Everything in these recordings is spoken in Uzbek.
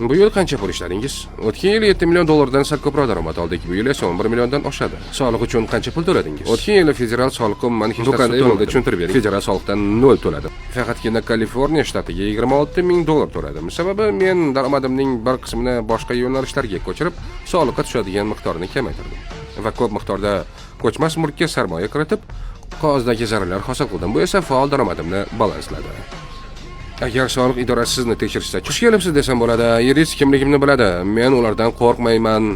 Bu yil qancha pul ishladingiz? O'tgan yil 7 million dollardan sal ko'proq daromad oldik. Bu yil esa 11 milliondan oshadi. Soliq uchun qancha pul to'ladingiz? O'tgan yil federal soliq qonuni hech narsa to'ladi, tushuntirib bering. Federal soliqdan 0 to'ladi. Faqatgina Kaliforniya shtatiga 26 ming dollar to'ladim. Sababi men daromadimning bir qismini boshqa yo'nalishlarga ko'chirib, soliqqa tushadigan miqdorini kamaytirdim. Va ko'p miqdorda ko'chmas mulkka sarmoya kiritib, qog'ozdagi zararlar hosil qildim. Bu esa faol daromadimni balansladi. Agar soliq idorasi sizni tekshirsa, xush kelibsiz desam bo'ladi. Yeringiz kimligimni biladi. Men ulardan qo'rqmayman.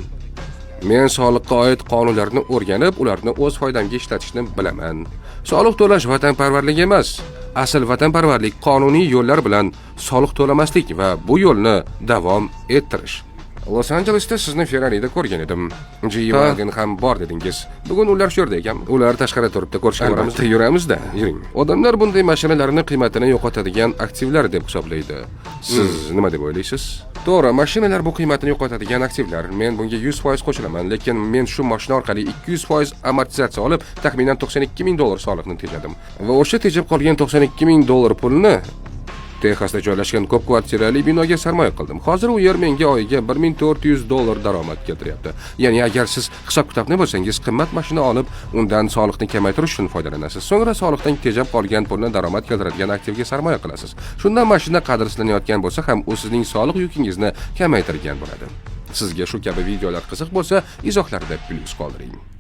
Men soliqqa oid qonunlarni o'rganib, ularni o'z foydamga ishlatishni bilaman. Soliq to'lash vatanparvarlik emas. Asl vatanparvarlik qonuniy yo'llar bilan soliq to'lamaslik va bu yo'lni davom ettirish. Los Anjelesda sizni Ferrari'da ko'rgan edim. G-Wagon ham bor dedingiz. Bugun ular shu yerda ekan. Ular tashqarida turibdi, ko'rishga boramiz. Yuramizda. Yuring. Odamlar bunday mashinalarning qiymatini yo'qotadigan aktivlar deb hisoblaydi. Siz nima deb o'ylaysiz? To'g'ri, mashinalar bu qiymatini yo'qotadigan aktivlar. Men bunga 100% qo'shilaman, lekin men shu mashina orqali 200% amortizatsiya olib, taxminan 92 ming dollar soliqni tejadim. Va o'sha tejab qolgan 92 ming dollar pulni Texasda joylashgan ko'p kvartirali binoga sarmoya qildim. Hozir u yer menga oyiga 1400 dollar daromad keltiryapti. Ya'ni agar siz hisob-kitobni bo'lsangiz, qimmat mashina olib, undan soliqni kamaytirish uchun foydalanasiz. So'ngra soliqdan tejab qolgan pulni daromad keltiradigan aktivga sarmoya qilasiz. Shundan mashina qadrsizlanayotgan bo'lsa ham, u sizning soliq yukingizni kamaytirgan bo'ladi. Sizga shu kabi videolar qiziq bo'lsa, izohlarda plyus qoldiring.